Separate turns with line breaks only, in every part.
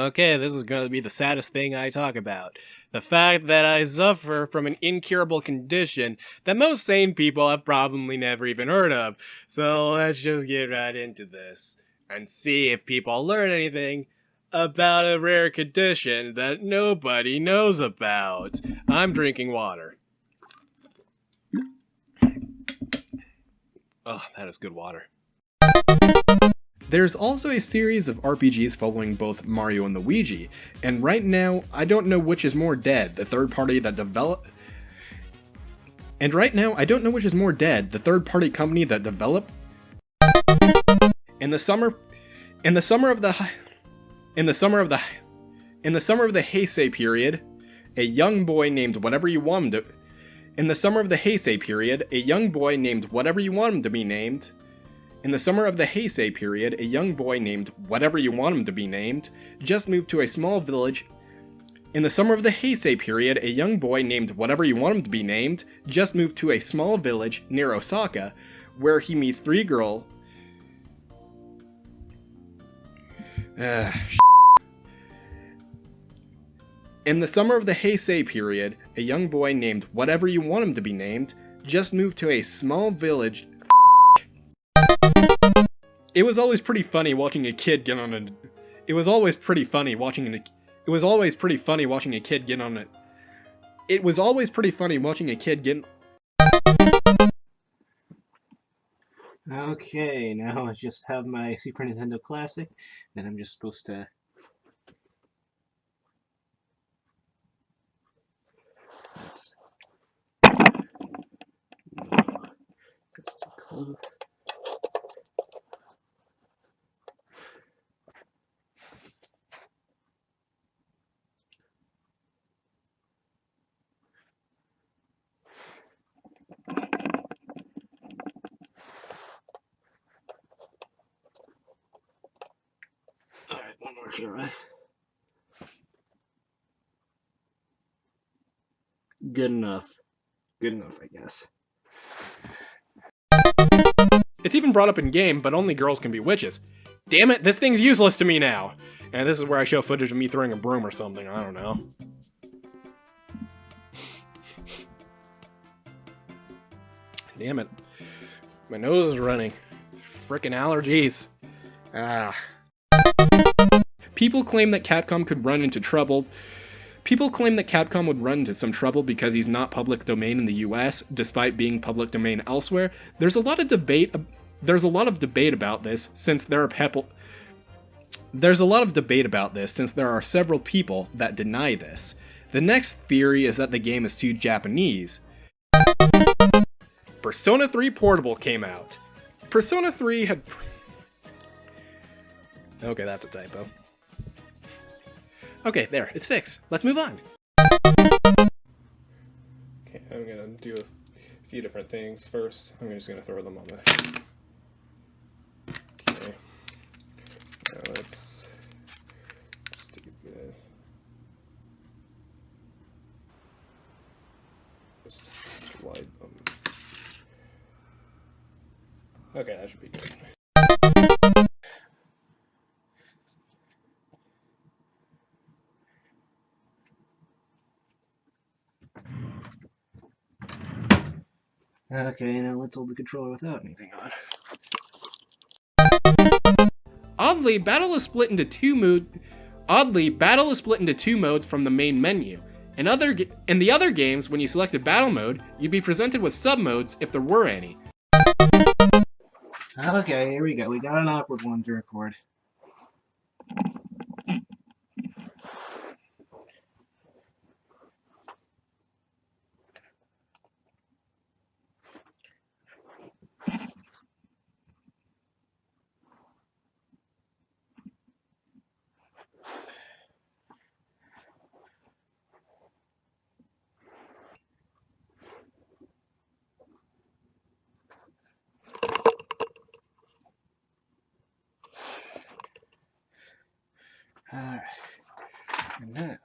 Okay, this is going to be the saddest thing I talk about. The fact that I suffer from an incurable condition that most sane people have probably never even heard of. So let's just get right into this and see if people learn anything about a rare condition that nobody knows about. I'm drinking water. Oh, that is good water. There's also a series of RPGs following both Mario and Luigi, and right now, I don't know which is more dead, the third party that developed... And right now, I don't know which is more dead, the third party company that developed... In the summer of the Heisei period, a young boy named whatever you want him to... In the summer of the Heisei period, a young boy named whatever you want him to be named... In the summer of the Heisei period, a young boy named whatever you want him to be named just moved to a small village. In the summer of the Heisei period, a young boy named whatever you want him to be named just moved to a small village near Osaka, where he meets three girls. In the summer of the Heisei period, a young boy named whatever you want him to be named just moved to a small village. It was always pretty funny watching a kid get on a... It was always pretty funny watching a kid get on a... It was always pretty funny watching a kid get...
Okay, now I just have my Super Nintendo Classic, and I'm just supposed to... That's too close. Alright, one more try. Good enough. Good enough, I guess.
It's even brought up in game, but only girls can be witches. Damn it, this thing's useless to me now! And this is where I show footage of me throwing a broom or something, I don't know. Damn it. My nose is running. Frickin' allergies. People claim that Capcom could run into trouble. People claim that Capcom would run into some trouble because he's not public domain in the US, despite being public domain elsewhere. There's a lot of debate about this, since there are several people that deny this. The next theory is that the game is too Japanese. Persona 3 Portable came out. Persona 3 had... Okay, that's a typo. Okay, there, it's fixed. Let's move on. Okay, I'm gonna do a few different things first. I'm just gonna throw them on the... Okay. Now let's just do this. Just slide them. Okay, that should be good.
Okay, now let's hold the controller without anything on.
Oddly, battle is split into two modes from the main menu. In the other games, when you selected battle mode, you'd be presented with sub-modes if there were any.
Okay, here we go. We got an awkward one to record. Alright. And now...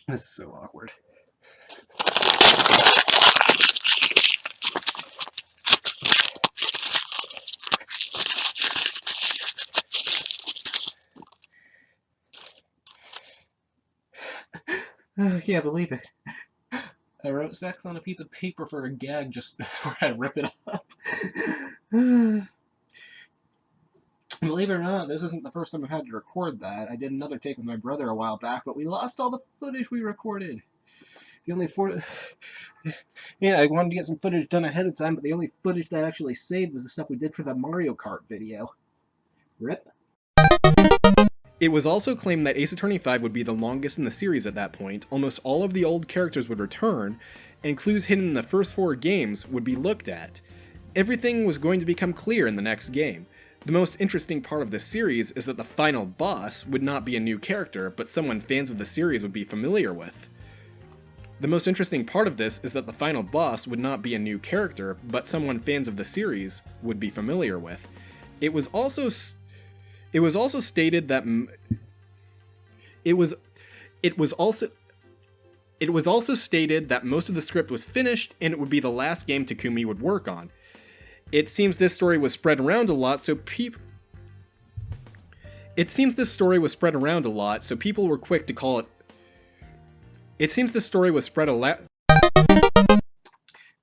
This is so awkward. I can't believe it. I wrote sex on a piece of paper for a gag just before I rip it up. Believe it or not, this isn't the first time I've had to record that. I did another take with my brother a while back, but we lost all the footage we recorded. The only yeah, I wanted to get some footage done ahead of time, but the only footage that actually saved was the stuff we did for the Mario Kart video. RIP.
It was also claimed that Ace Attorney 5 would be the longest in the series at that point. Almost all of the old characters would return, and clues hidden in the first 4 games would be looked at. Everything was going to become clear in the next game. The most interesting part of this series is that the final boss would not be a new character, but someone fans of the series would be familiar with. The most interesting part of this is that the final boss would not be a new character, but someone fans of the series would be familiar with. It was also stated that it was also stated that most of the script was finished and it would be the last game Takumi would work on. It seems this story was spread around a lot, so people were quick to call it. It seems the story was spread a lot.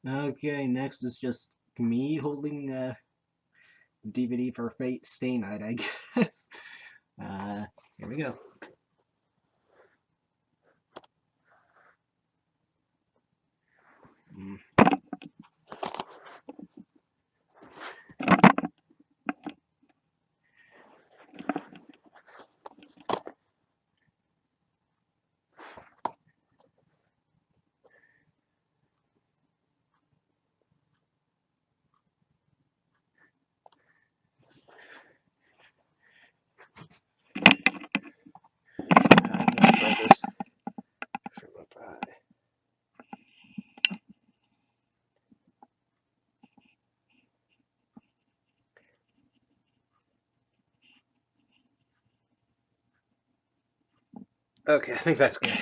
Okay, next is just me holding the DVD for Fate Stay Night, I guess. Here we go. Okay, I think that's good.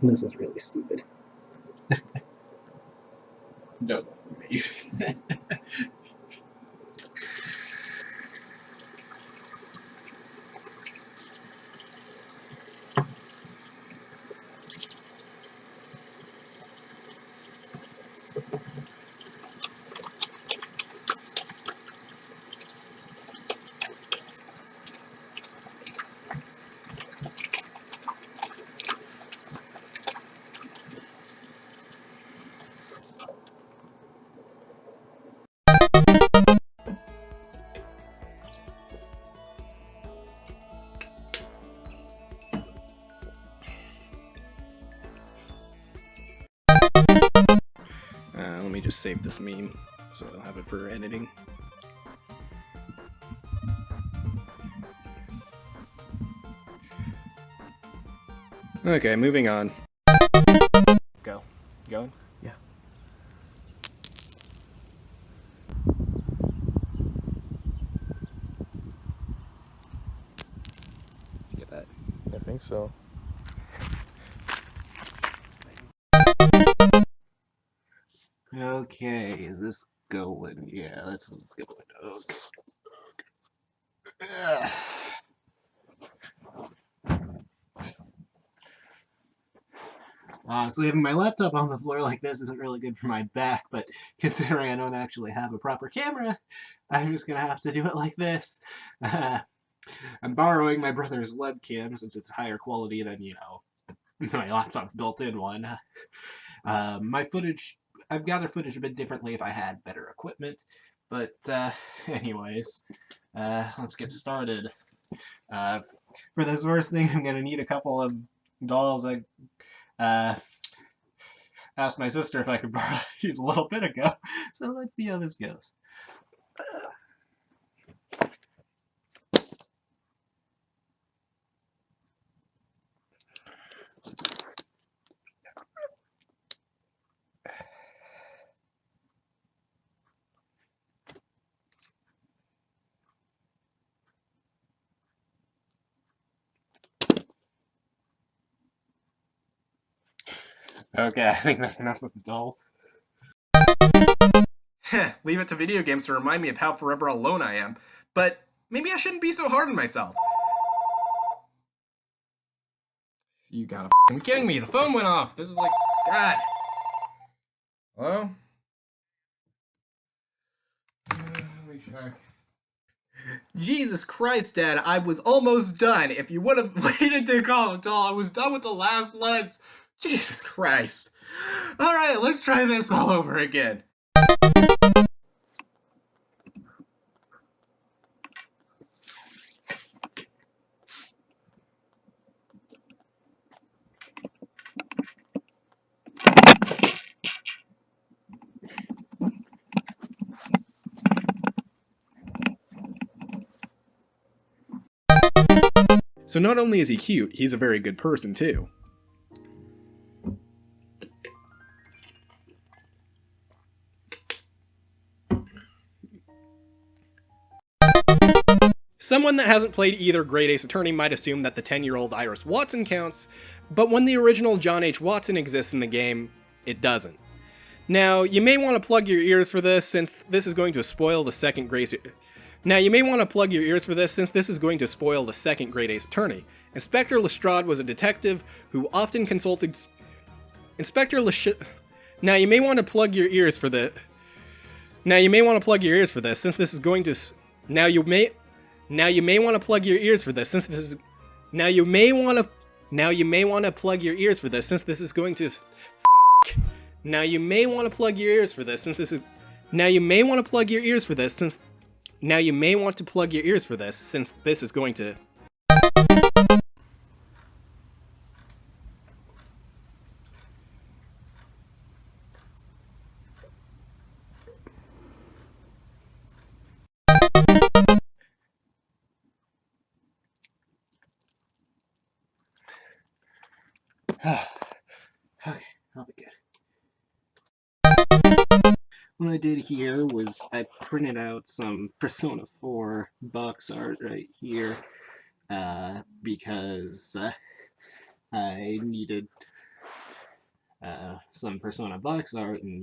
This is really stupid. Don't use that.
Let me just save this meme so I'll have it for editing. Okay, moving on.
Go. Going?
Yeah.
You get that?
I think so.
Okay, is this going? Yeah, that's going. Okay. Honestly, having my laptop on the floor like this isn't really good for my back, but considering I don't actually have a proper camera, I'm just gonna have to do it like this. I'm borrowing my brother's webcam since it's higher quality than, my laptop's built-in one. My footage, I've gathered footage a bit differently if I had better equipment, but anyways, let's get started. For this first thing, I'm gonna need a couple of dolls. I asked my sister if I could borrow these a little bit ago, so let's see how this goes. Okay, I think that's enough with the dolls.
Leave it to video games to remind me of how forever alone I am. But maybe I shouldn't be so hard on myself. You gotta be kidding me. The phone went off. This is like, God. Hello? Let me check. Jesus Christ, Dad, I was almost done. If you would have waited to call until I was done with the last legs. Jesus Christ. Alright, let's try this all over again. So not only is he cute, he's a very good person too. Someone that hasn't played either Great Ace Attorney might assume that the 10-year-old Iris Watson counts, but when the original John H. Watson exists in the game, it doesn't. Now, you may want to plug your ears for this since this is going to spoil the second Great Ace Attorney. Inspector Lestrade was a detective who often consulted... Now you may want to plug your ears for this since this is going to... Now you may want to plug your ears for this since this is... Now you may want to plug your ears for this since this is going to... Now you may want to plug your ears for this since this is... Now you may want to plug your ears for this since... Now you may want to plug your ears for this since this is going to...
Okay, I'll be good. What I did here was I printed out some Persona 4 box art right here because I needed some Persona box art, and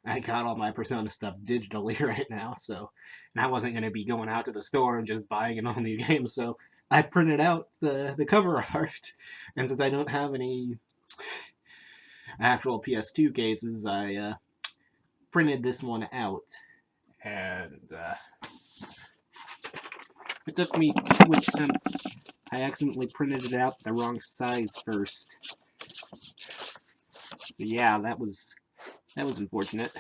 I got all my Persona stuff digitally right now, so and I wasn't going to be going out to the store and just buying an all new game, so I printed out the cover art, and since I don't have any actual PS2 cases, I printed this one out, and it took me 2 attempts. I accidentally printed it out the wrong size first. But yeah, that was unfortunate.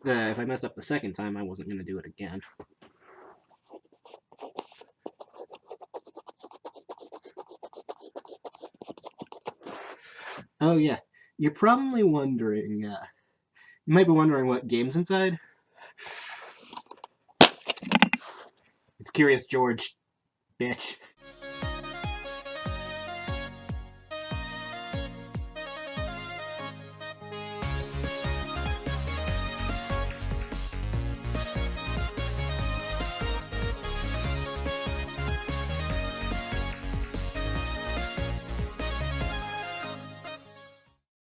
If I messed up the second time, I wasn't going to do it again. Oh yeah, you're probably wondering, you might be wondering what game's inside. It's Curious George, bitch.